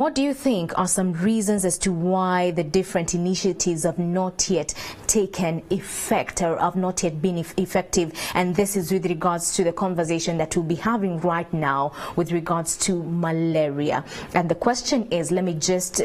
What do you think are some reasons as to why the different initiatives have not yet taken effect or have not yet been effective? And this is with regards to the conversation that we'll be having right now with regards to malaria. And the question is, let me just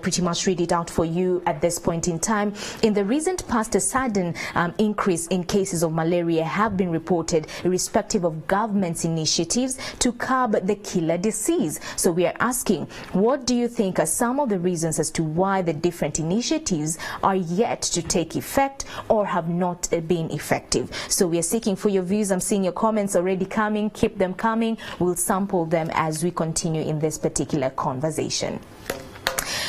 pretty much read it out for you at this point in time. In the recent past, a sudden increase in cases of malaria have been reported, irrespective of government's initiatives to curb the killer disease. So we are asking, what do you think are some of the reasons as to why the different initiatives are yet to take effect or have not been effective? So we are seeking for your views. I'm seeing your comments already coming. Keep them coming. We'll sample them as we continue in this particular conversation.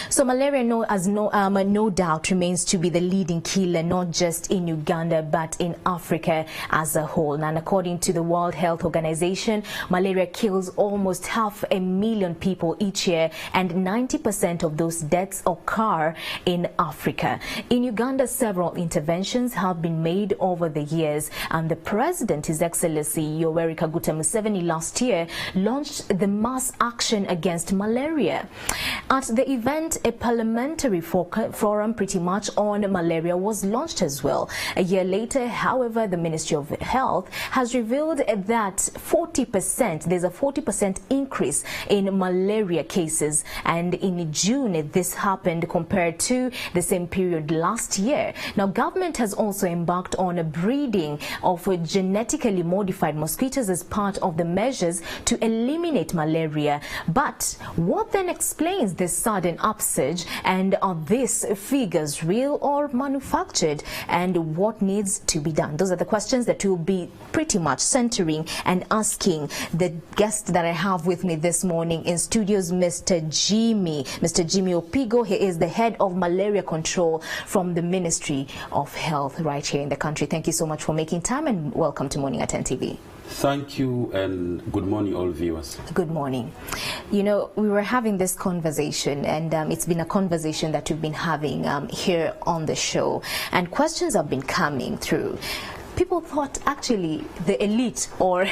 So malaria, no doubt, remains to be the leading killer, not just in Uganda, but in Africa as a whole. And according to the World Health Organization, malaria kills almost 500,000 people each year, and 90% of those deaths occur in Africa. In Uganda, several interventions have been made over the years, and the President, His Excellency Yoweri Kaguta Museveni, last year launched the Mass Action Against Malaria. At the event, a parliamentary forum pretty much on malaria was launched as well. A year later, however, the Ministry of Health has revealed that there's a 40% increase in malaria cases, and in June this happened compared to the same period last year. Now, government has also embarked on a breeding of genetically modified mosquitoes as part of the measures to eliminate malaria. But what then explains this sudden upsurge, and are these figures real or manufactured, and what needs to be done? Those are the questions that we'll be pretty much centering and asking the guest that I have with me this morning in studios, Mr. Jimmy Opigo. He is the head of malaria control from the Ministry of Health right here in the country. Thank you so much for making time, and welcome to Morning at 10 TV. Thank you, and good morning, all viewers. Good morning. You know, we were having this conversation, and it's been a conversation that we've been having here on the show, and questions have been coming through. People thought actually the elite, or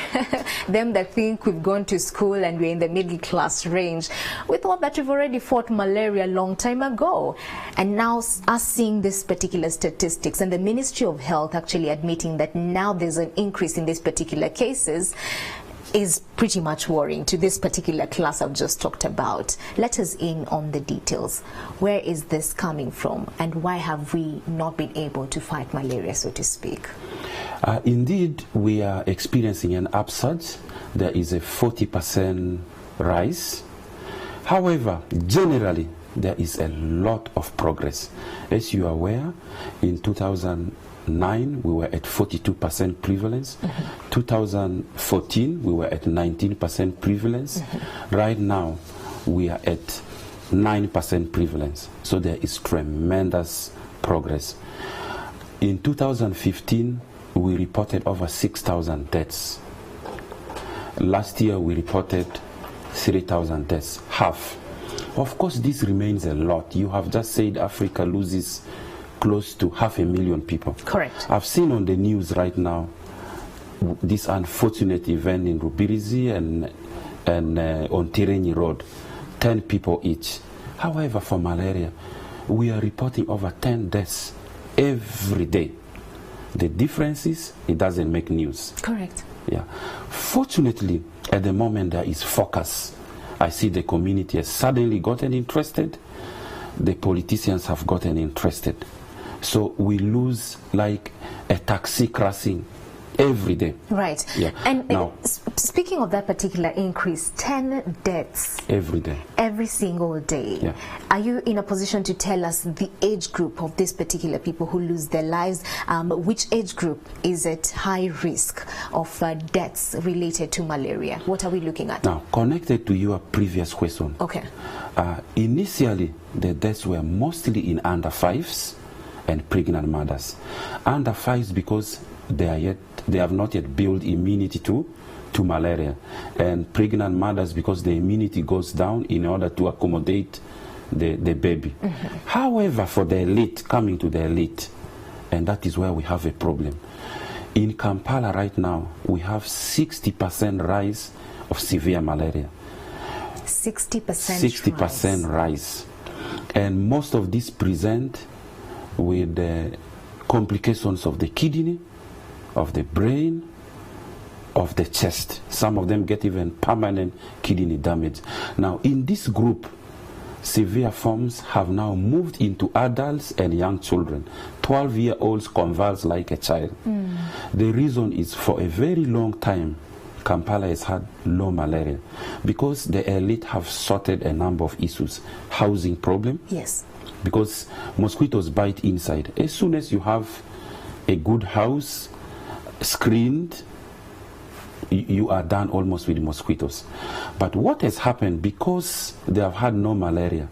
them that think we've gone to school and we're in the middle class range, we thought that we've already fought malaria a long time ago. And now us seeing this particular statistics, and the Ministry of Health actually admitting that now there's an increase in these particular cases, is pretty much worrying to this particular class I've just talked about. Let us in on the details. Where is this coming from, and why have we not been able to fight malaria, so to speak? Indeed, we are experiencing an upsurge. There is a 40% rise. However, generally, there is a lot of progress. As you are aware, in 2009, we were at 42% prevalence. 2014, we were at 19% prevalence. Right now, we are at 9% prevalence. So there is tremendous progress. In 2015, we reported over 6,000 deaths. Last year, we reported 3,000 deaths, half. Of course, this remains a lot. You have just said Africa loses close to 500,000 people. Correct. I've seen on the news right now this unfortunate event in Rubirizi and on Tirenyi Road, 10 people each. However, for malaria, we are reporting over 10 deaths every day. The difference is it doesn't make news. Correct. Yeah. Fortunately, at the moment there is focus. I see the community has suddenly gotten interested. The politicians have gotten interested. So we lose like a taxi crossing every day. Right. Yeah. And now, speaking of that particular increase, 10 deaths every day, every single day. Yeah. Are you in a position to tell us the age group of these particular people who lose their lives? Which age group is at high risk of deaths related to malaria? What are we looking at? Now, connected to your previous question. Okay. Initially, the deaths were mostly in under 5s and pregnant mothers. Under 5s because they have not yet built immunity to malaria, and pregnant mothers because the immunity goes down in order to accommodate the baby. However, for the elite, coming to the elite, and that is where we have a problem. In Kampala right now, we have 60% rise of severe malaria. 60% rise. And most of these present with complications of the kidney, of the brain, of the chest. Some of them get even permanent kidney damage. Now, in this group, severe forms have now moved into adults and young children. 12-year-olds convulse like a child. The reason is, for a very long time, Kampala has had low malaria because the elite have sorted a number of issues. Housing problem. Yes. Because mosquitoes bite inside. As soon as you have a good house, screened, you are done almost with mosquitoes. But what has happened, because they have had no malaria,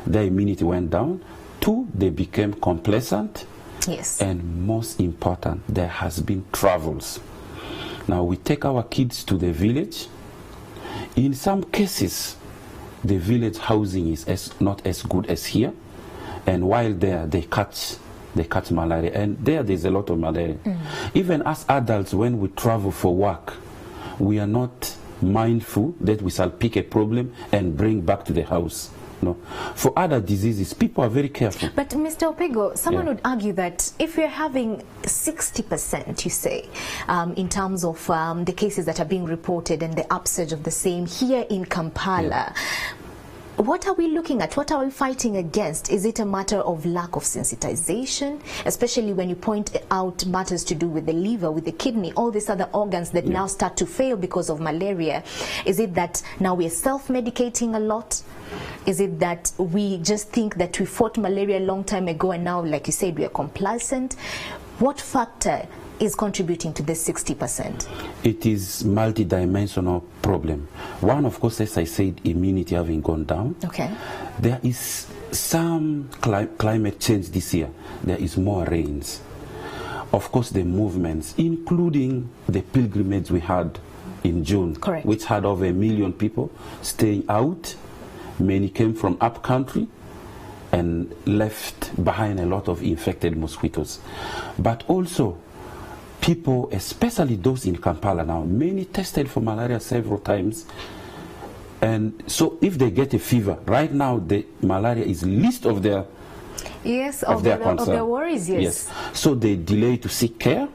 their immunity went down. 2, they became complacent. Yes. And most important, there has been travels. Now we take our kids to the village. In some cases, the village housing is not as good as here. And while there, they catch malaria. And there's a lot of malaria. Even as adults, when we travel for work, we are not mindful that we shall pick a problem and bring back to the house. No. For other diseases, people are very careful. But Mr. Opego, someone would argue that if you're having 60%, you say, in terms of the cases that are being reported and the upsurge of the same here in Kampala, what are we looking at? What are we fighting against? Is it a matter of lack of sensitization, especially when you point out matters to do with the liver, with the kidney, all these other organs that now start to fail because of malaria? Is it that now we're self-medicating a lot? Is it that we just think that we fought malaria a long time ago and now, like you said, we are complacent? What factor is contributing to this 60%? It is multidimensional problem. One, of course, as I said, immunity having gone down. Okay. There is some climate change this year. There is more rains. Of course, the movements, including the pilgrimage we had in June, correct, which had over 1 million people staying out. Many came from up country and left behind a lot of infected mosquitoes. But also, people, especially those in Kampala now, many tested for malaria several times. And so if they get a fever, right now the malaria is least of their of their worries, yes. So they delay to seek care.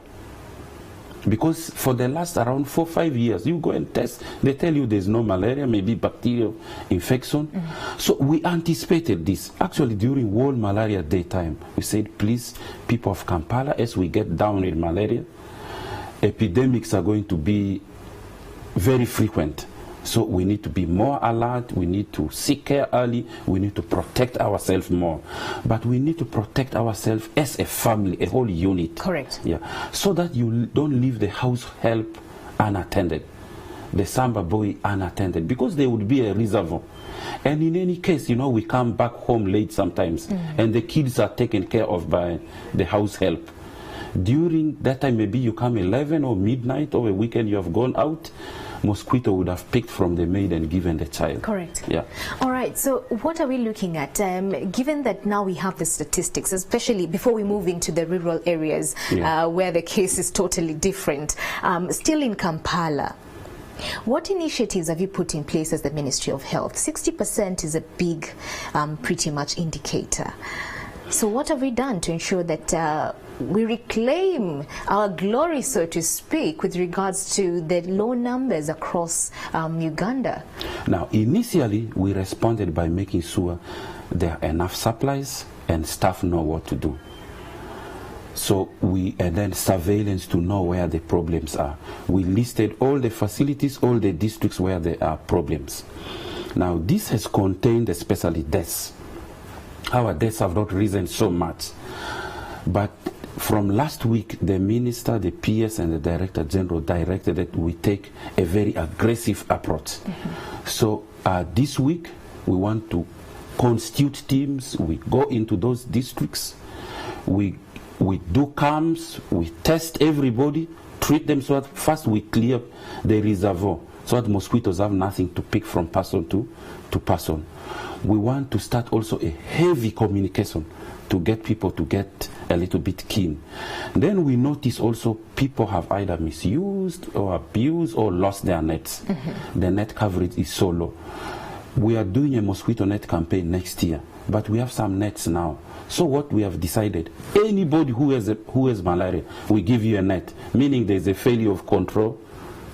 Because for the last around 4-5 years, you go and test, they tell you there's no malaria, maybe bacterial infection. So we anticipated this. Actually, during World Malaria Day time, we said, please, people of Kampala, as we get down with malaria, epidemics are going to be very frequent. So we need to be more alert, we need to seek care early, we need to protect ourselves more. But we need to protect ourselves as a family, a whole unit. Correct. Yeah. So that you don't leave the house help unattended, the Samba boy unattended, because there would be a reservoir. And in any case, you know, we come back home late sometimes, and the kids are taken care of by the house help. During that time, maybe you come 11 or midnight or a weekend, you have gone out, mosquito would have picked from the maid and given the child. Correct. Yeah. All right. So what are we looking at? Given that now we have the statistics, especially before we move into the rural areas where the case is totally different, still in Kampala, what initiatives have you put in place as the Ministry of Health? 60% is a big, pretty much indicator. So what have we done to ensure that we reclaim our glory, so to speak, with regards to the low numbers across Uganda? Now, initially, we responded by making sure there are enough supplies and staff know what to do. So and then surveillance to know where the problems are. We listed all the facilities, all the districts where there are problems. Now, this has contained especially deaths. Our deaths have not risen so much. But from last week, the minister, the PS, and the director general directed that we take a very aggressive approach. So this week, we want to constitute teams. We go into those districts. We do camps. We test everybody, treat them so that first we clear the reservoir so that mosquitoes have nothing to pick from person to person. We want to start also a heavy communication to get people to get a little bit keen. Then we notice also people have either misused or abused or lost their nets. The net coverage is so low. We are doing a mosquito net campaign next year, but we have some nets now. So what we have decided, anybody who has malaria, we give you a net, meaning there's a failure of control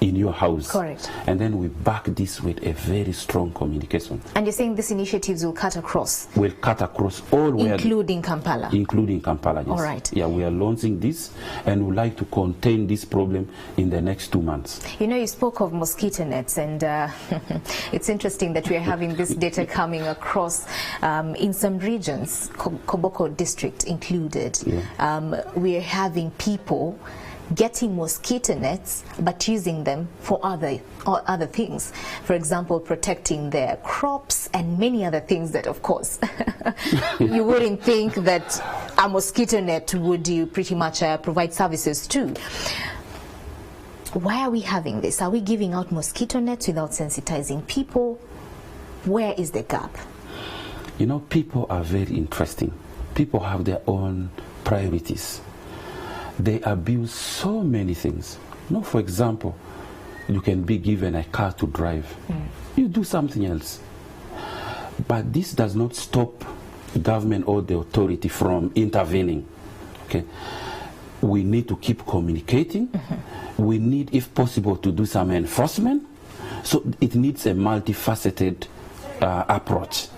in your house. Correct. And then we back this with a very strong communication. And you're saying these initiatives will cut across? Will cut across all. Including Kampala? Including Kampala, yes. All right. Yeah, we are launching this, and we'd like to contain this problem in the next 2 months. You know, you spoke of mosquito nets, and it's interesting that we are having this data coming across in some regions, Koboko district included. Yeah. We are having people getting mosquito nets but using them for other things. For example, protecting their crops and many other things that, of course, you wouldn't think that a mosquito net would you pretty much provide services to. Why are we having this? Are we giving out mosquito nets without sensitizing people? Where is the gap? You know, people are very interesting. People have their own priorities. They abuse so many things. You know, for example, you can be given a car to drive. You do something else. But this does not stop government or the authority from intervening. Okay? We need to keep communicating. We need, if possible, to do some enforcement. So it needs a multifaceted approach.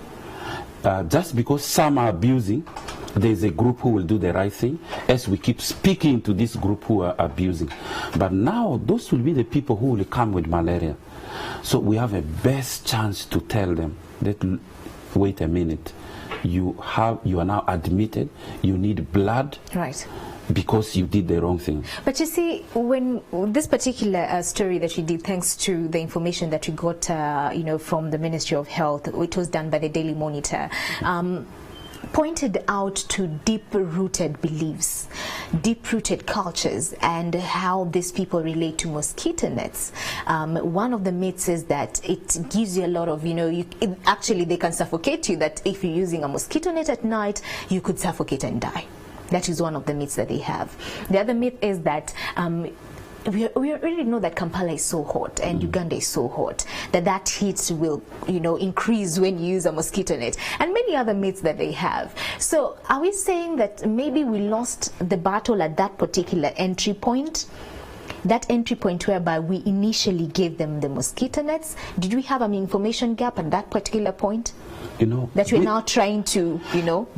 Just because some are abusing, there's a group who will do the right thing, as we keep speaking to this group who are abusing. But now, those will be the people who will come with malaria. So we have a best chance to tell them that, wait a minute, you are now admitted, you need blood. Right. Because you did the wrong thing. But you see, when this particular story that you did, thanks to the information that you got, you know, from the Ministry of Health, which was done by the Daily Monitor, pointed out to deep-rooted beliefs, deep-rooted cultures, and how these people relate to mosquito nets. One of the myths is that it gives you a lot of, you know, actually they can suffocate you, that if you're using a mosquito net at night, you could suffocate and die. That is one of the myths that they have. The other myth is that we already know that Kampala is so hot and Uganda is so hot that heat will, you know, increase when you use a mosquito net, and many other myths that they have. So are we saying that maybe we lost the battle at that particular entry point? That entry point whereby we initially gave them the mosquito nets? Did we have an information gap at that particular point? You know, that we're now trying to, you know,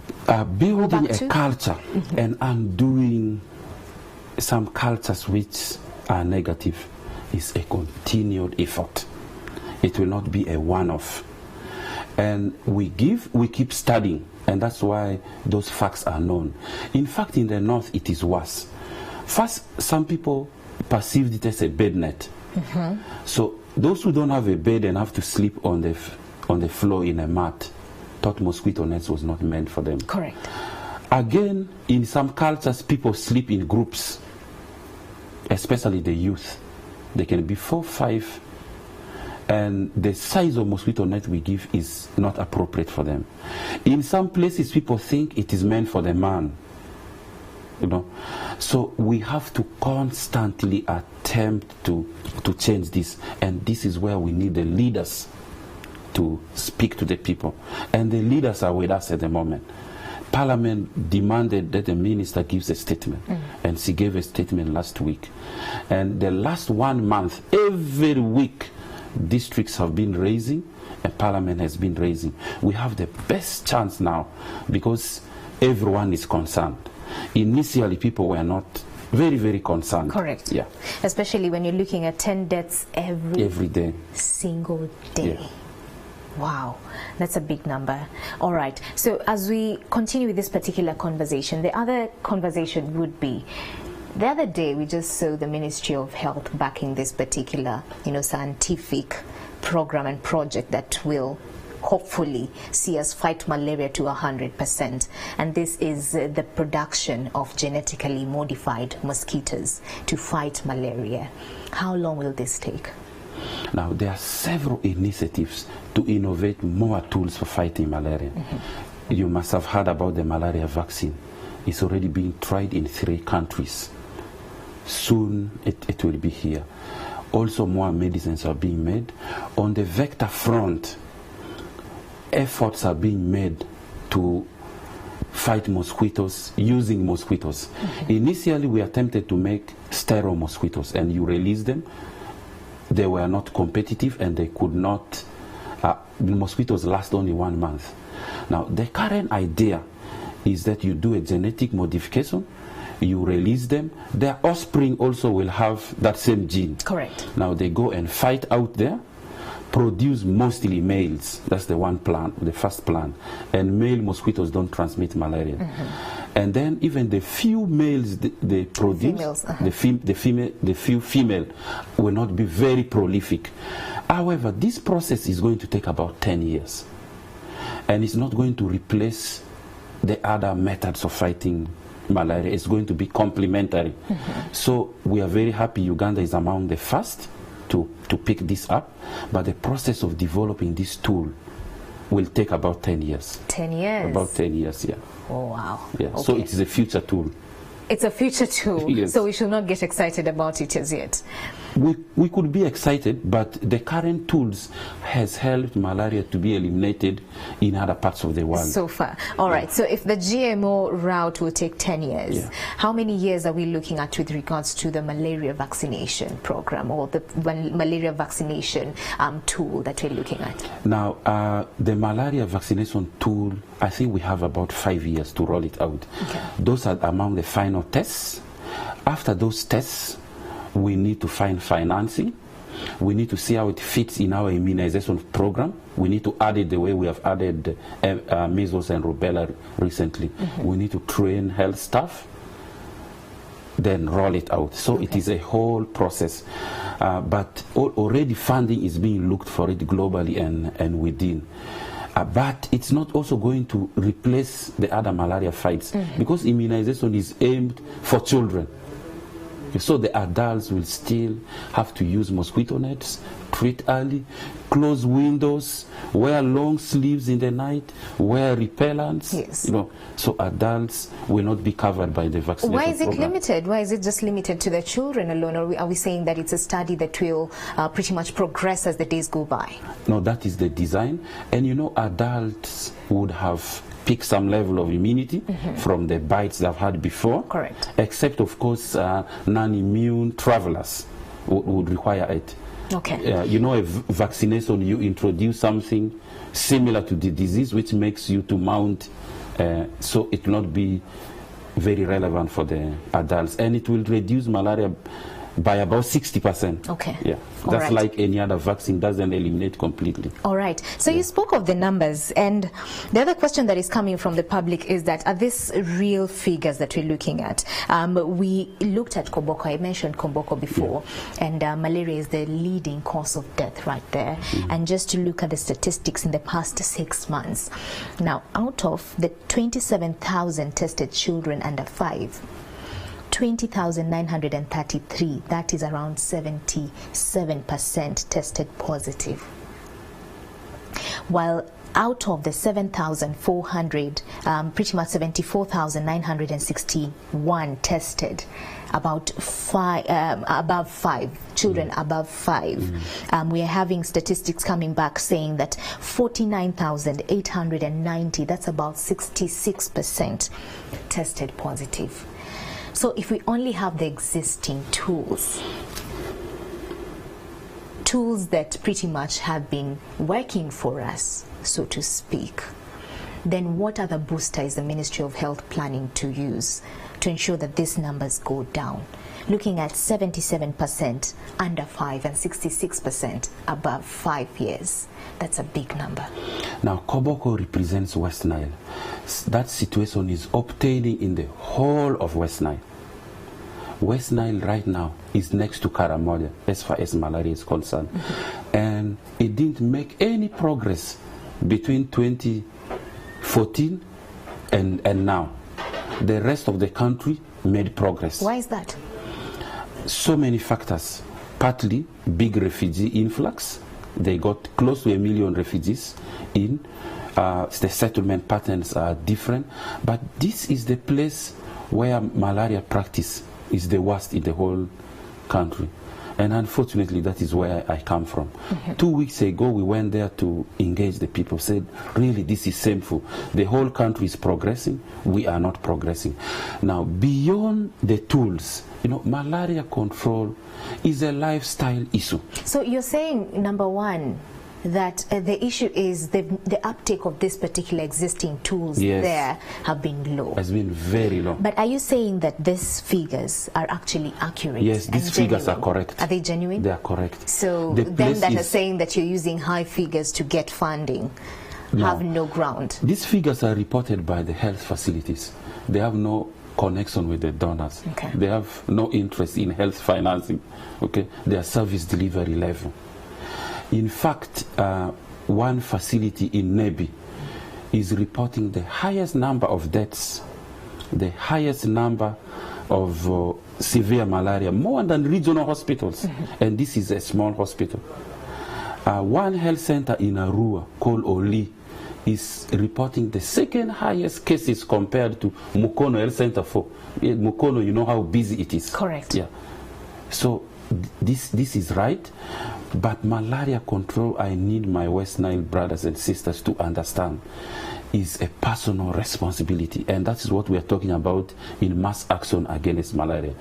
building a culture and undoing some cultures which are negative is a continued effort. It will not be a one-off. And we keep studying, and that's why those facts are known. In fact, in the north, it is worse. First, some people perceived it as a bed net. So those who don't have a bed and have to sleep on the floor in a mat thought mosquito nets was not meant for them. Correct. Again, in some cultures, people sleep in groups, especially the youth. They can be 4, 5, and the size of mosquito net we give is not appropriate for them. In some places, people think it is meant for the man. You know, so we have to constantly attempt to change this, and this is where we need the leaders to speak to the people, and the leaders are with us at the moment. Parliament demanded that the minister gives a statement, and she gave a statement last week. And the last 1 month, every week, districts have been raising, and Parliament has been raising. We have the best chance now because everyone is concerned. Initially, people were not very, very concerned. Correct. Yeah. Especially when you're looking at 10 deaths every day. Single day. Yeah. Wow, that's a big number. All right. So as we continue with this particular conversation, the other conversation would be, the other day we just saw the Ministry of Health backing this particular, you know, scientific program and project that will hopefully see us fight malaria to 100%. And this is the production of genetically modified mosquitoes to fight malaria. How long will this take? Now, there are several initiatives to innovate more tools for fighting malaria. You must have heard about the malaria vaccine. It's already being tried in 3 countries. Soon it will be here. Also, more medicines are being made. On the vector front, efforts are being made to fight mosquitoes using mosquitoes. Initially, we attempted to make sterile mosquitoes, and you release them. They were not competitive, and they could not, the mosquitoes last only 1 month. Now, the current idea is that you do a genetic modification, you release them, their offspring also will have that same gene. Correct. Now they go and fight out there, produce mostly males. That's the one plan, the first plan. And male mosquitoes don't transmit malaria. And then even the few males they produce, the few female will not be very prolific. However, this process is going to take about 10 years. And it's not going to replace the other methods of fighting malaria. It's going to be complementary. So we are very happy Uganda is among the first to pick this up, but the process of developing this tool will take about 10 years. 10 years? About 10 years, yeah. Oh, wow. Yeah. Okay. So it is a future tool. It's a future tool, yes. So we should not get excited about it as yet. We could be excited, but the current tools has helped malaria to be eliminated in other parts of the world. So far. All right. So if the GMO route will take 10 years, how many years are we looking at with regards to the malaria vaccination program or the malaria vaccination tool that we're looking at? Now, the malaria vaccination tool, I think we have about 5 years to roll it out. Okay. Those are among the final tests. After those tests, we need to find financing. We need to see how it fits in our immunization program. We need to add it the way we have added measles and rubella recently. We need to train health staff, then roll it out. So it is a whole process. But already funding is being looked for it globally and within. But it's not also going to replace the other malaria fights because immunization is aimed for children. So the adults will still have to use mosquito nets, treat early, close windows, wear long sleeves in the night, wear repellents. Yes. You know, so adults will not be covered by the vaccination Why is it program. limited? Why is it just limited to the children alone? Or are we saying that it's a study that will pretty much progress as the days go by? No, that is the design. And you know, adults would have picked some level of immunity from the bites they've had before. Correct. Except, of course, non-immune travelers would require it. Okay. You know, a vaccination, you introduce something similar to the disease, which makes you to mount, so it will not be very relevant for the adults. And it will reduce malaria by about 60%. Okay. Yeah. That's like any other vaccine, doesn't eliminate completely. All right. So you spoke of the numbers, and the other question that is coming from the public is that are these real figures that we're looking at? We looked at Koboko. I mentioned Koboko before, and malaria is the leading cause of death right there. And just to look at the statistics in the past 6 months, now out of the 27,000 tested children under 5, 20,933, that is around 77% tested positive. While out of the 7,400, pretty much 74,961 tested, about above 5 children above 5. We are having statistics coming back saying that 49,890, that's about 66% tested positive. So if we only have the existing tools that pretty much have been working for us, so to speak, then what other booster is the Ministry of Health planning to use to ensure that these numbers go down? Looking at 77% under 5 and 66% above 5 years. That's a big number. Now, Koboko represents West Nile. That situation is obtaining in the whole of West Nile. West Nile right now is next to Karamoja as far as malaria is concerned. And it didn't make any progress between 2014 and now. The rest of the country made progress. Why is that? So many factors. Partly big refugee influx. They got close to 1 million refugees in. The settlement patterns are different. But this is the place where malaria practice is the worst in the whole country. And unfortunately, that is where I come from. 2 weeks ago, we went there to engage the people, said, really, this is shameful. The whole country is progressing. We are not progressing. Now, beyond the tools, you know, malaria control is a lifestyle issue. So you're saying, number one, that the issue is the uptake of this particular existing tools there have been low. Has been very low. But are you saying that these figures are actually accurate? Yes, these figures are correct. Are they genuine? They are correct. So then that is saying that you're using high figures to get funding have no ground. These figures are reported by the health facilities. They have no connection with the donors. Okay. They have no interest in health financing. Okay, they are service delivery level. In fact, one facility in Nebi is reporting the highest number of deaths, the highest number of severe malaria, more than regional hospitals. And this is a small hospital. One health center in Arua called Oli is reporting the second highest cases compared to Mukono Health Center. For Mukono, you know how busy it is. Correct. Yeah. So this is right, but malaria control, I need my West Nile brothers and sisters to understand, is a personal responsibility, and that is what we are talking about in mass action against malaria.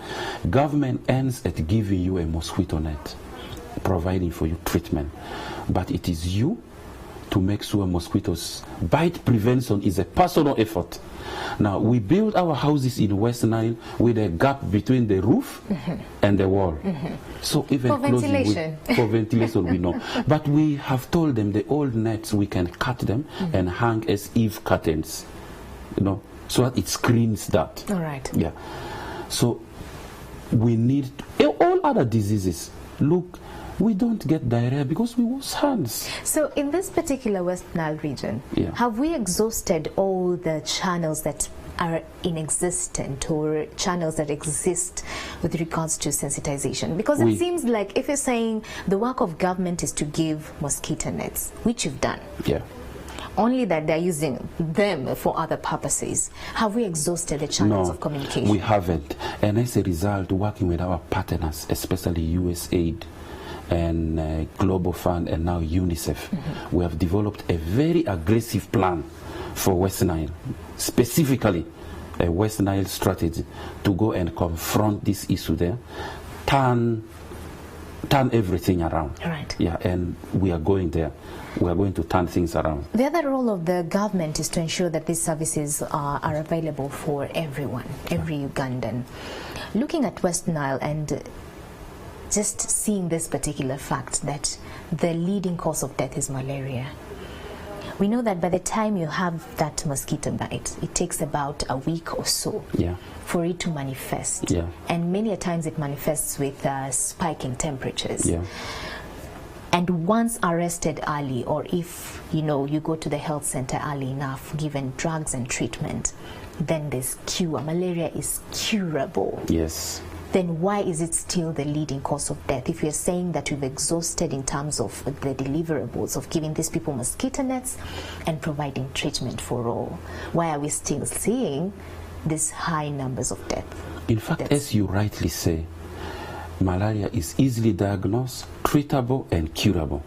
Government ends at giving you a mosquito net, providing for you treatment, but it is you to make sure mosquitoes bite prevention is a personal effort. Now, we build our houses in West Nile with a gap between the roof and the wall. So even for ventilation. For ventilation, we know. But we have told them the old nets, we can cut them and hang as eve curtains, you know, so that it screens that. All right. Yeah. So we need all other diseases. Look, we don't get diarrhea because we wash hands. So in this particular West Nile region, have we exhausted all the channels that are in existence or channels that exist with regards to sensitization? Because it seems like if you're saying the work of government is to give mosquito nets, which you've done. Yeah. Only that they're using them for other purposes. Have we exhausted the channels of communication? We haven't. And as a result, working with our partners, especially USAID, and Global Fund, and now UNICEF, we have developed a very aggressive plan for West Nile, specifically a West Nile strategy to go and confront this issue there, turn everything around. Right. Yeah, and we are going there. We are going to turn things around. The other role of the government is to ensure that these services are available for everyone, every Ugandan. Looking at West Nile and just seeing this particular fact that the leading cause of death is malaria. We know that by the time you have that mosquito bite, it takes about a week or so for it to manifest. Yeah. And many a times it manifests with spiking temperatures. Yeah. And once arrested early, or if you go to the health center early enough, given drugs and treatment, then there's cure. Malaria is curable. Yes. Then why is it still the leading cause of death? If you're saying that we've exhausted in terms of the deliverables of giving these people mosquito nets and providing treatment for all, why are we still seeing these high numbers of death? In fact, as you rightly say, malaria is easily diagnosed, treatable, and curable.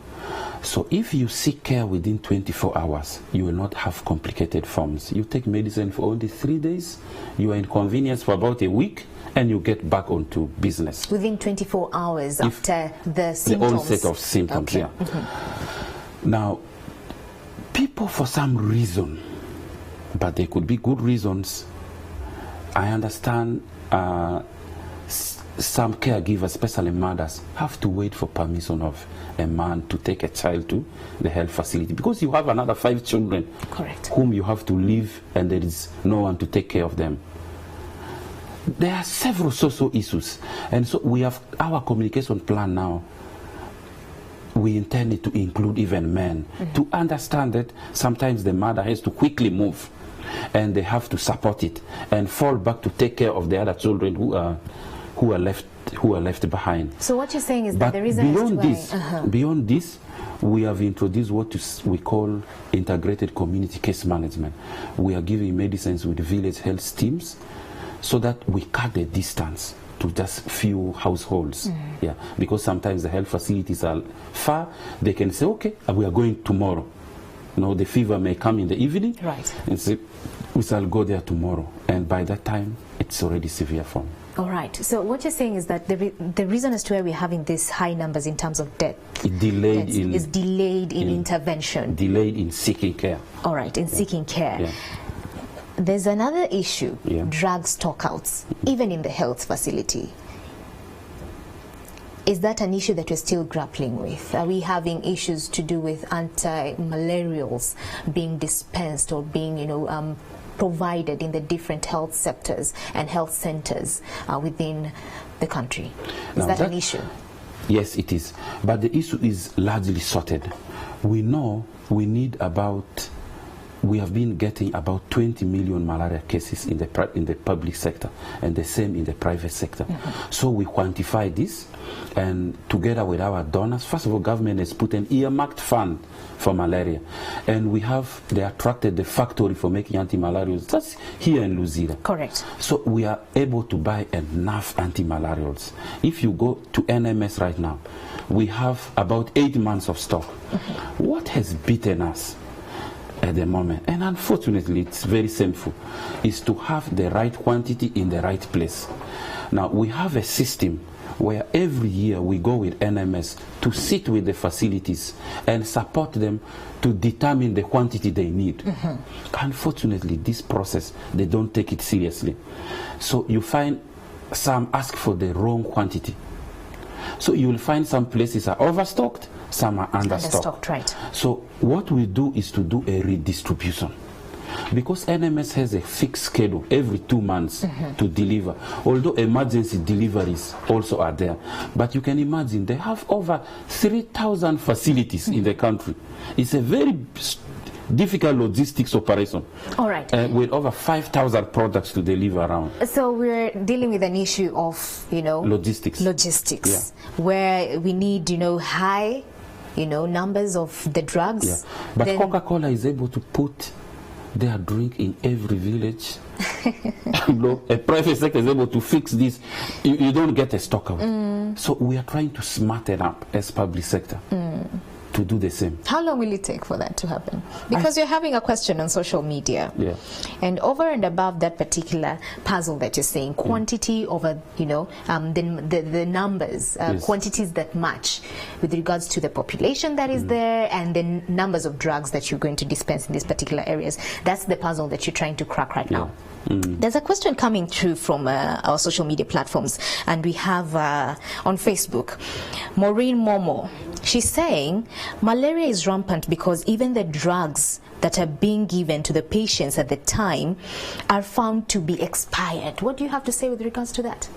So if you seek care within 24 hours, you will not have complicated forms. You take medicine for only 3 days, you are inconvenienced for about a week, and you get back onto business. Within 24 hours after the symptoms? The onset of symptoms, okay. Now, people for some reason, but they could be good reasons, I understand some caregivers, especially mothers, have to wait for permission of a man to take a child to the health facility because you have another 5 children. Correct. Whom you have to leave and there is no one to take care of them. There are several social issues, and so we have our communication plan now. We intended to include even men to understand that sometimes the mother has to quickly move and they have to support it and fall back to take care of the other children who are left behind. So what you're saying is that the reason beyond this, we have introduced what we call integrated community case management. We are giving medicines with village health teams so that we cut the distance to just few households. Yeah, because sometimes the health facilities are far. They can say, okay, we are going tomorrow. You know, the fever may come in the evening, right, and say, we shall go there tomorrow, and by that time it's already severe form. All right. So what you're saying is that the reason as to why we're having these high numbers in terms of death is delayed in intervention, delayed in seeking care. All right, in seeking care. Yeah. There's another issue, drug stockouts, even in the health facility. Is that an issue that we're still grappling with? Are we having issues to do with anti-malarials being dispensed or being, provided in the different health sectors and health centers within the country? Is that an issue? Yes, it is. But the issue is largely sorted. We know we need we have been getting about 20 million malaria cases in the public sector, and the same in the private sector. So we quantify this, and together with our donors, first of all, government has put an earmarked fund for malaria, and they attracted the factory for making anti-malarials just here in Luzira. Correct. So we are able to buy enough anti-malarials. If you go to NMS right now, we have about 8 months of stock. What has beaten us at the moment, and unfortunately it's very sinful, is to have the right quantity in the right place. Now we have a system where every year we go with NMS to sit with the facilities and support them to determine the quantity they need. Unfortunately, this process, they don't take it seriously. So you find some ask for the wrong quantity. So you will find some places are overstocked, some are understocked. Right. So what we do is to do a redistribution. Because NMS has a fixed schedule every 2 months to deliver, although emergency deliveries also are there. But you can imagine they have over 3,000 facilities in the country. It's a very difficult logistics operation. All right. With over 5,000 products to deliver around. So we're dealing with an issue of, logistics. Logistics, where we need, high, numbers of the drugs. Yeah. But Coca-Cola is able to put their drink in every village. A private sector is able to fix this. You don't get a stock out. So we are trying to smarten up as public sector to do the same. How long will it take for that to happen? Because you're having a question on social media. Yeah. And over and above that particular puzzle that you're saying, quantity over, the numbers, quantities that match with regards to the population that is there and the numbers of drugs that you're going to dispense in these particular areas. That's the puzzle that you're trying to crack right now. There's a question coming through from our social media platforms, and we have on Facebook, Maureen Momo. She's saying malaria is rampant because even the drugs that are being given to the patients at the time are found to be expired. What do you have to say with regards to that?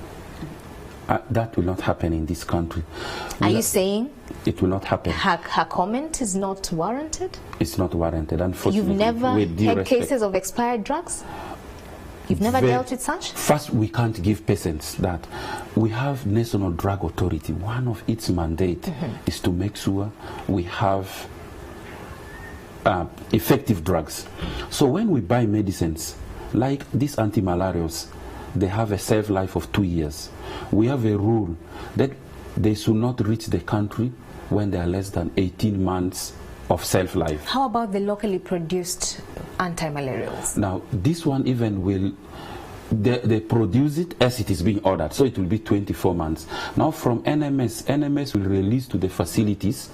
That will not happen in this country. Are you saying it will not happen? Her comment is not warranted? It's not warranted, unfortunately. You've never had cases of expired drugs? You've never dealt with such? First, we can't give patients that. We have National Drug Authority. One of its mandate is to make sure we have effective drugs. So when we buy medicines, like these anti-malarials, they have a shelf life of 2 years. We have a rule that they should not reach the country when they are less than 18 months of shelf life. How about the locally produced anti-malarials? Now, this one even will, they produce it as it is being ordered, so it will be 24 months. Now from NMS will release to the facilities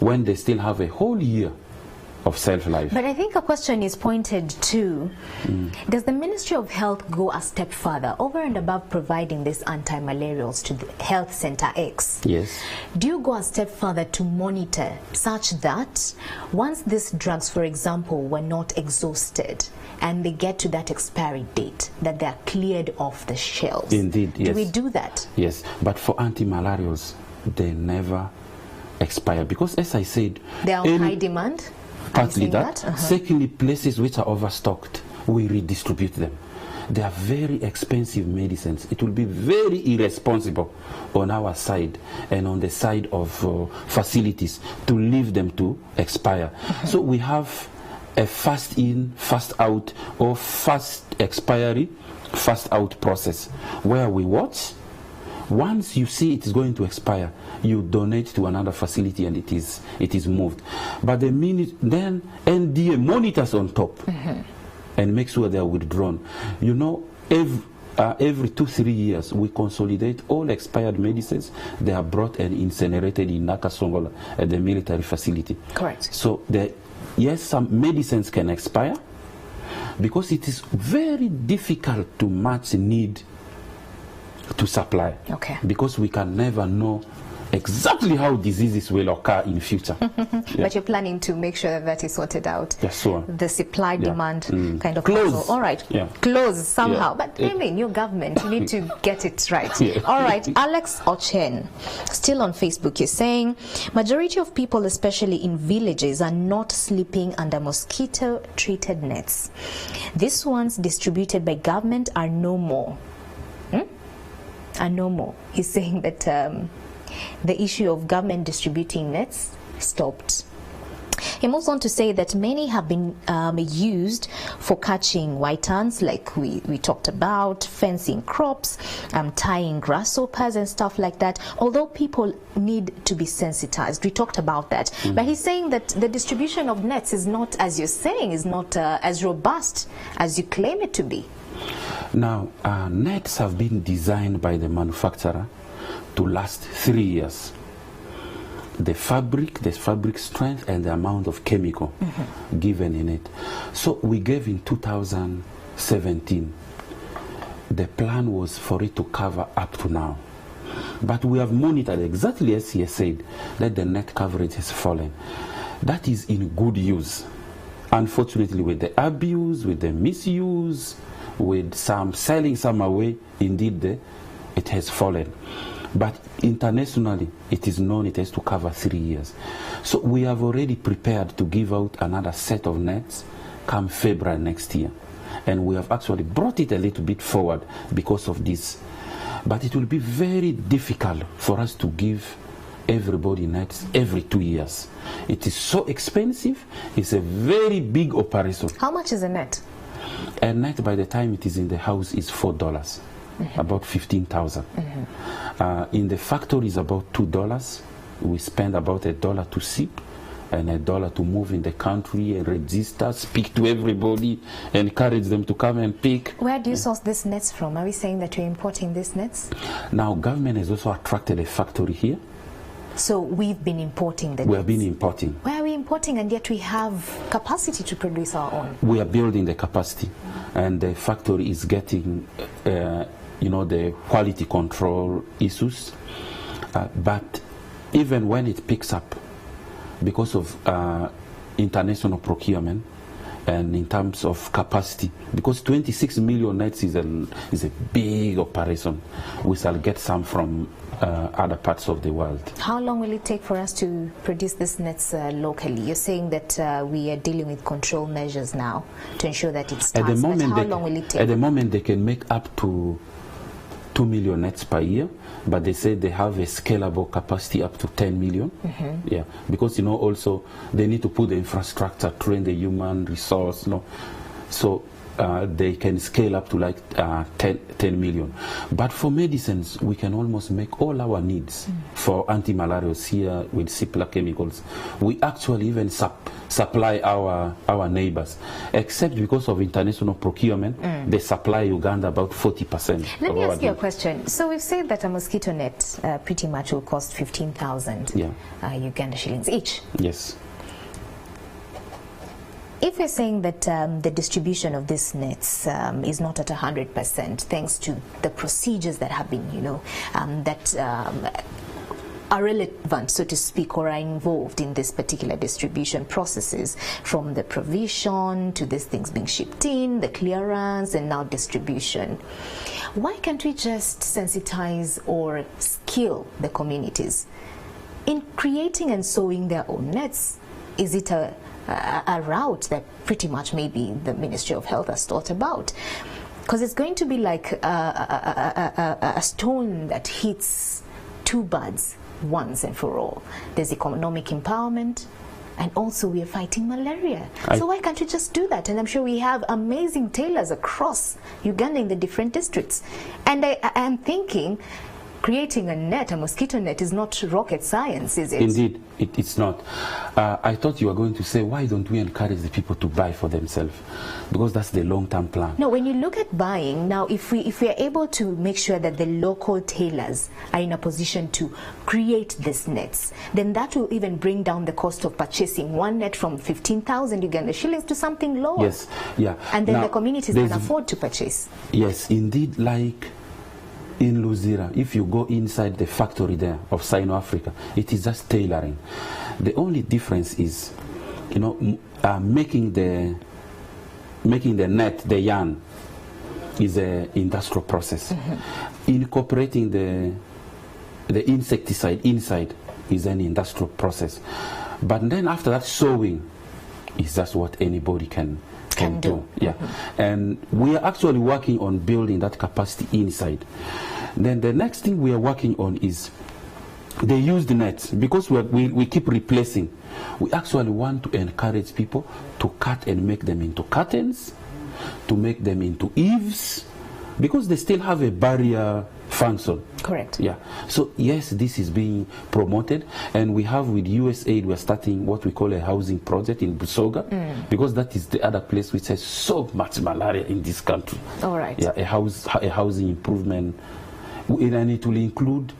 when they still have a whole year of self-life. But I think a question is pointed to, does the Ministry of Health go a step further over and above providing these anti-malarials to the Health Center X? Yes. Do you go a step further to monitor such that once these drugs, for example, were not exhausted and they get to that expiry date, that they are cleared off the shelves? Indeed, yes. Do we do that? Yes, but for anti-malarials, they never expire because, as I said, they are on high demand. Partly that. Secondly, places which are overstocked, we redistribute them. They are very expensive medicines. It will be very irresponsible on our side and on the side of facilities to leave them to expire. So we have a fast in, fast out, or fast expiry, fast out process where we watch Once you see it is going to expire, you donate to another facility and it is moved. But the minute then NDA monitors on top and make sure they are withdrawn. You know, every 2-3 years we consolidate all expired medicines. They are brought and incinerated in Nakasongola at the military facility. Correct. So yes, some medicines can expire because it is very difficult to match need to supply. Okay. Because we can never know exactly how diseases will occur in future. But you're planning to make sure that is sorted out. Yes, sure. The supply demand kind of close. puzzle. All right. Close somehow. But I mean, your government, you need to get it right. All right. Alex Ochen, still on Facebook, you're saying majority of people, especially in villages, are not sleeping under mosquito treated nets. These ones distributed by government are no more. Are no more. He's saying that the issue of government distributing nets stopped. He moves on to say that many have been used for catching white ants, like we talked about, fencing crops, tying grasshoppers and stuff like that, although people need to be sensitized. We talked about that. But he's saying that the distribution of nets is not, as you're saying, is not as robust as you claim it to be. Now, nets have been designed by the manufacturer to last 3 years. The fabric strength and the amount of chemical given in it. So we gave in 2017. The plan was for it to cover up to now. But we have monitored exactly as he said that the net coverage has fallen. That is in good use. Unfortunately, with the abuse, with the misuse, with some selling some away, indeed it has fallen. But internationally, it is known it has to cover 3 years. So we have already prepared to give out another set of nets come February next year. And we have actually brought it a little bit forward because of this. But it will be very difficult for us to give everybody nets every 2 years. It is so expensive. It's a very big operation. How much is a net? A net, by the time it is in the house, is $4. About 15,000. In the factory is about $2. We spend about $1 to sip and $1 to move in the country and register, speak to everybody, encourage them to come and pick. Where do you source these nets from? Are we saying that you're importing these nets? Now, government has also attracted a factory here. So we've been importing the nets? We have been importing. Where are we importing and yet we have capacity to produce our own? We are building the capacity and the factory is getting the quality control issues, but even when it picks up, because of international procurement and in terms of capacity, because 26 million nets is a big operation, we shall get some from other parts of the world. How long will it take for us to produce these nets locally? You're saying that we are dealing with control measures now to ensure that it starts. At the moment, how long will it take? At the moment, they can make up to 2 million nets per year, but they say they have a scalable capacity up to 10 million. Yeah, because also they need to put the infrastructure, train the human resource, so they can scale up to like 10 million. But for medicines, we can almost make all our needs for anti-malarials here with simpler chemicals. We actually even supply our neighbors, except because of international procurement, they supply Uganda about 40%. Let me ask you a question. So we've said that a mosquito net pretty much will cost 15,000 Uganda shillings each. Yes. If we're saying that the distribution of these nets is not at 100%, thanks to the procedures that have been, that are relevant, so to speak, or are involved in this particular distribution processes, from the provision to these things being shipped in, the clearance, and now distribution, why can't we just sensitize or skill the communities in creating and sewing their own nets? Is it a route that pretty much maybe the Ministry of Health has thought about? Because it's going to be like a stone that hits two birds once and for all. There's economic empowerment, and also we are fighting malaria. So why can't you just do that? And I'm sure we have amazing tailors across Uganda in the different districts. And I'm thinking, creating a net, a mosquito net, is not rocket science, is it? Indeed, it's not. I thought you were going to say, why don't we encourage the people to buy for themselves? Because that's the long-term plan. No, when you look at buying, now if we are able to make sure that the local tailors are in a position to create these nets, then that will even bring down the cost of purchasing one net from 15,000 Uganda shillings to something lower. Yes, yeah. And then now, the communities can afford to purchase. Yes, indeed, like in Luzira, if you go inside the factory there of Sino-Africa, it is just tailoring. The only difference is, you know, making the net, the yarn, is an industrial process. Incorporating the insecticide inside is an industrial process. But then after that, sewing is just what anybody can do. Yeah. And we are actually working on building that capacity inside. Then the next thing we are working on is the used nets. Because we keep replacing, we actually want to encourage people to cut and make them into curtains, to make them into eaves, because they still have a barrier function. Correct. Yeah. So yes, this is being promoted, and we have with USAID, we're starting what we call a housing project in Busoga, because that is the other place which has so much malaria in this country. All right. Yeah, a housing improvement, and it will include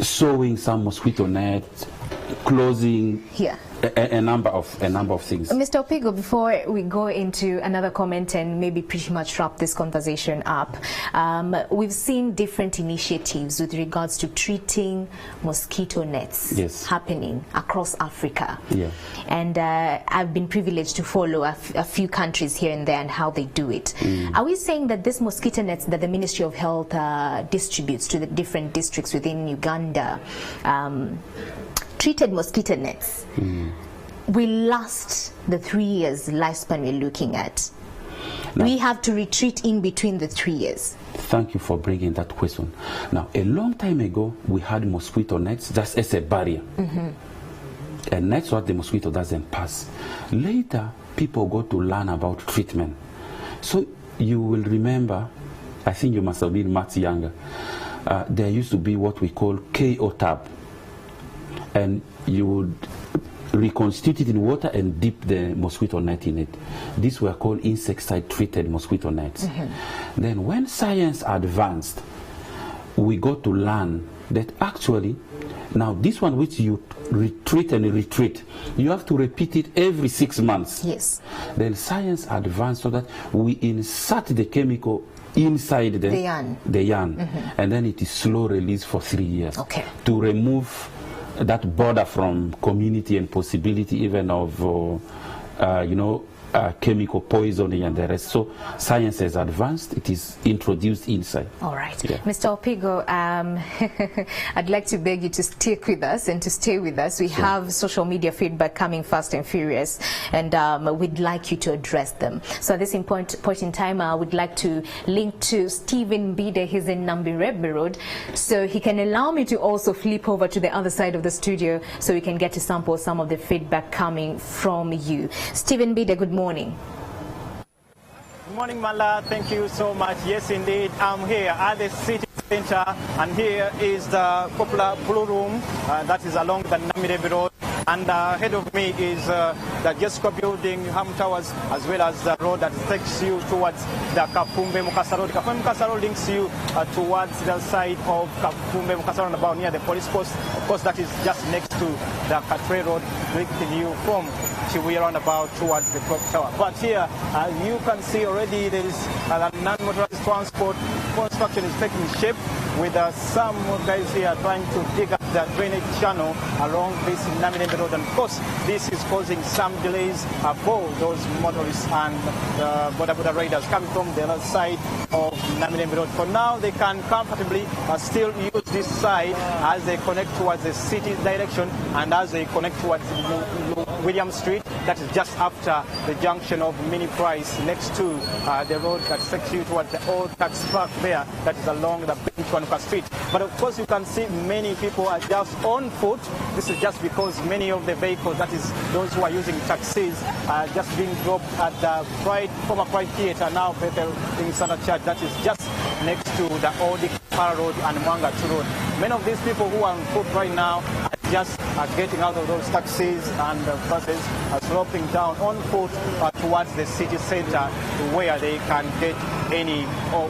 sewing some mosquito nets, closing. Yeah. A number of things. Mr. Opigo, before we go into another comment and maybe pretty much wrap this conversation up, we've seen different initiatives with regards to treating mosquito nets happening across Africa. Yeah. And I've been privileged to follow a few countries here and there and how they do it. Are we saying that this mosquito nets that the Ministry of Health distributes to the different districts within Uganda, treated mosquito nets, will last the 3 years lifespan we're looking at? Now, we have to retreat in between the 3 years. Thank you for bringing that question. Now, a long time ago, we had mosquito nets just as a barrier. And that's what the mosquito doesn't pass. Later, people got to learn about treatment. So you will remember, I think you must have been much younger, there used to be what we call KO tab. And you would reconstitute it in water and dip the mosquito net in it. These were called insecticide-treated mosquito nets. Then when science advanced, we got to learn that actually, now this one which you retreat and retreat, you have to repeat it every 6 months. Yes. Then science advanced so that we insert the chemical inside the yarn. And then it is slow release for 3 years to remove that border from community and possibility even of chemical poisoning and the rest. So science has advanced, it is introduced inside. All right. Yeah. Mr. Opigo, I'd like to beg you to stick with us and to stay with us. We have social media feedback coming fast and furious, and we'd like you to address them. So at this point in time, I would like to link to Stephen Bide. He's in Nambirebe Road, so he can allow me to also flip over to the other side of the studio so we can get to sample some of the feedback coming from you. Stephen Bide, good morning. Good morning, Mala. Thank you so much. Yes, indeed. I'm here at the city center, and here is the popular Blue Room that is along the Nambirebe Road. And ahead of me is the Jessica building, Ham Towers, as well as the road that takes you towards the Kapumbe Mukasa Road. Kapumbe Mukasa Road links you towards the side of Kapumbe Mukasa Road, about near the police post. Of course, that is just next to the Katre Road, directing you from Chibuya roundabout towards the clock tower. But here, you can see already there is non-motorized transport. Construction is taking shape with some guys here trying to dig up the drainage channel along this Nambirebe Road. And of course, this is causing some delays for those motorists and border riders coming from the other side of Nambirebe Road. For now, they can comfortably still use this side as they connect towards the city direction and as they connect towards William Street. That is just after the junction of Mini Price, next to the road that takes you towards the old tax park there, that is along the Benchwanuka Street. But of course, you can see many people are just on foot. This is just because many of the vehicles, that is those who are using taxis, are just being dropped at the former Pride Theatre, now Bethel in Santa Church, that is just next to the old Kampala Road and Mwangatu Road. Many of these people who are on foot right now are just getting out of those taxis and buses, are sloping down on foot towards the city center where they can get any or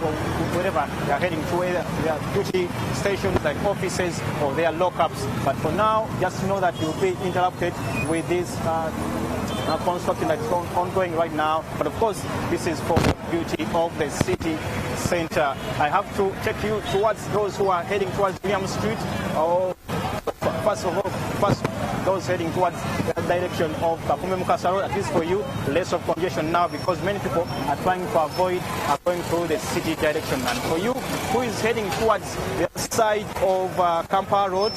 whatever they're heading to, either their duty stations like offices or their lockups. But for now, just know that you'll be interrupted with this construction that's ongoing right now. But of course, this is for the beauty of the city center. I have to take you towards those who are heading towards William Street, or first those heading towards the direction of Kampala Road. At least for you, less of congestion now because many people are trying to avoid going through the city direction. And for you who is heading towards the side of Kampala Road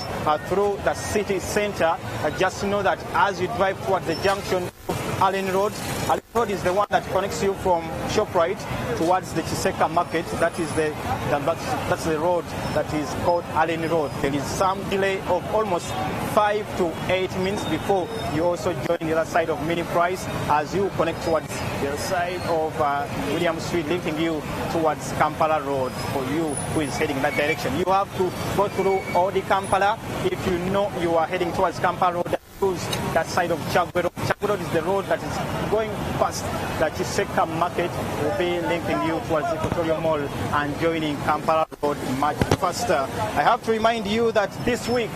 through the city center, just know that as you drive towards the junction of Allen Road is the one that connects you from ShopRite towards the Chiseka Market. That is that's the road that is called Allen Road. There is some delay of almost 5 to 8 minutes before you also join the other side of Mini Price as you connect towards the other side of William Street, linking you towards Kampala Road. For you who is heading in that direction, you have to go through Odi Kampala. If you know you are heading towards Kampala Road, that side of Chagwe Road. Chagwe Road is the road that is going past the Chiseka Market, will be linking you towards the Equatorial Mall and joining Kampala Road much faster. I have to remind you that this week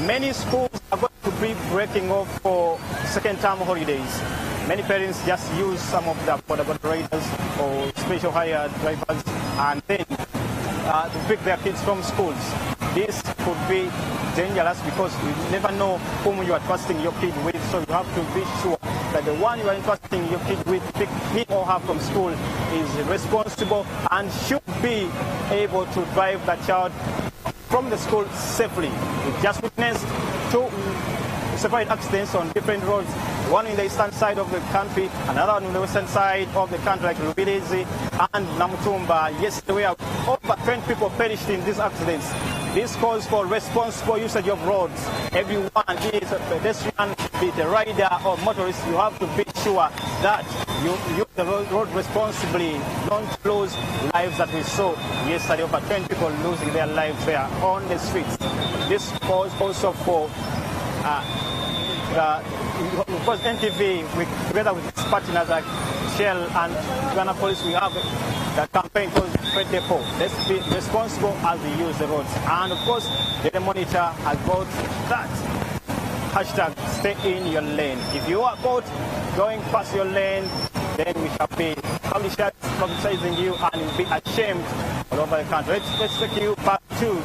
many schools are going to be breaking off for second-term holidays. Many parents just use some of the affordable riders or special hire drivers and then to pick their kids from schools. This could be dangerous because you never know whom you are trusting your kid with, so you have to be sure that the one you are entrusting your kid with, pick him or her from school, is responsible and should be able to drive that child from the school safely. We just witnessed 2 separate accidents on different roads, one in the eastern side of the country, another on the western side of the country, like Rubirizi and Namutumba. Yesterday, over 20 people perished in these accidents. This calls for responsible usage of roads. Everyone, be it a pedestrian, be it a rider or motorist, you have to be sure that you use the road responsibly. Don't lose lives that we saw yesterday, over 20 people losing their lives there on the streets. This calls also for because NTV, together with its partners like Shell and Uganda Police, we have the campaign called Fred Depot. Let's be responsible as we use the roads. And of course, the monitor has got that hashtag, stay in your lane. If you are caught going past your lane, then we shall be publicizing you and you'll be ashamed all over the country. Let's take you back to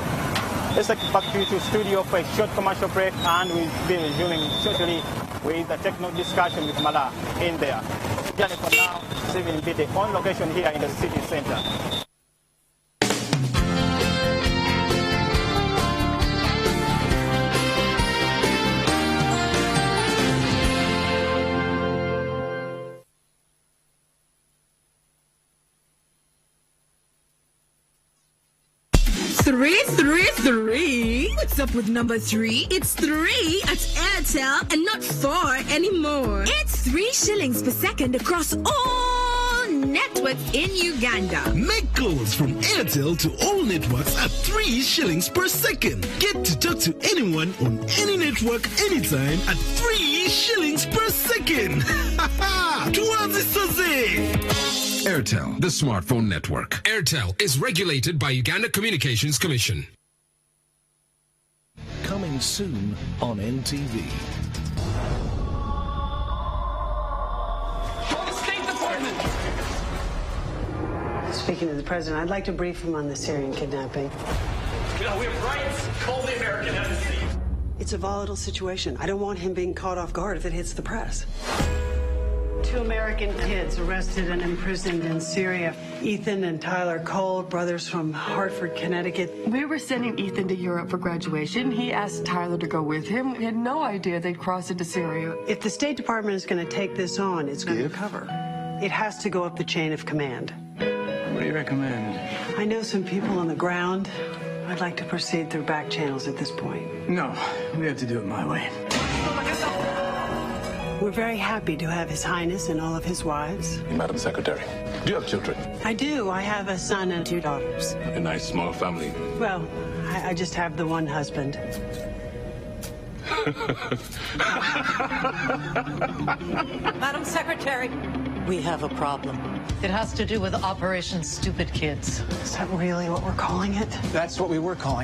the studio for a short commercial break, and we'll be resuming shortly with the techno discussion with Mala in there. Just for now, Stephen Bide on location here in the city center. Three. What's up with number 3? It's 3 at Airtel and not 4 anymore. It's 3 shillings per second across all networks in Uganda. Make calls from Airtel to all networks at 3 shillings per second. Get to talk to anyone on any network anytime at 3 shillings per second. Airtel, the smartphone network. Airtel is regulated by Uganda Communications Commission. Coming soon on NTV. Speaking to the president, I'd like to brief him on the Syrian kidnapping. You know, we have rights. Call the American embassy. It's a volatile situation. I don't want him being caught off guard if it hits the press. 2 American kids arrested and imprisoned in Syria. Ethan and Tyler Cole, brothers from Hartford, Connecticut. We were sending Ethan to Europe for graduation. He asked Tyler to go with him. We had no idea they'd cross into Syria. If the State Department is going to take this on, it's going to cover. It has to go up the chain of command. What do you recommend? I know some people on the ground. I'd like to proceed through back channels at this point. No, we have to do it my way. We're very happy to have His Highness and all of his wives. Madam Secretary. Do you have children? I do. I have a son and 2 daughters. A nice small family. Well, I just have the one husband. Madam Secretary, we have a problem. It has to do with Operation Stupid Kids. Is that really what we're calling it? That's what we were calling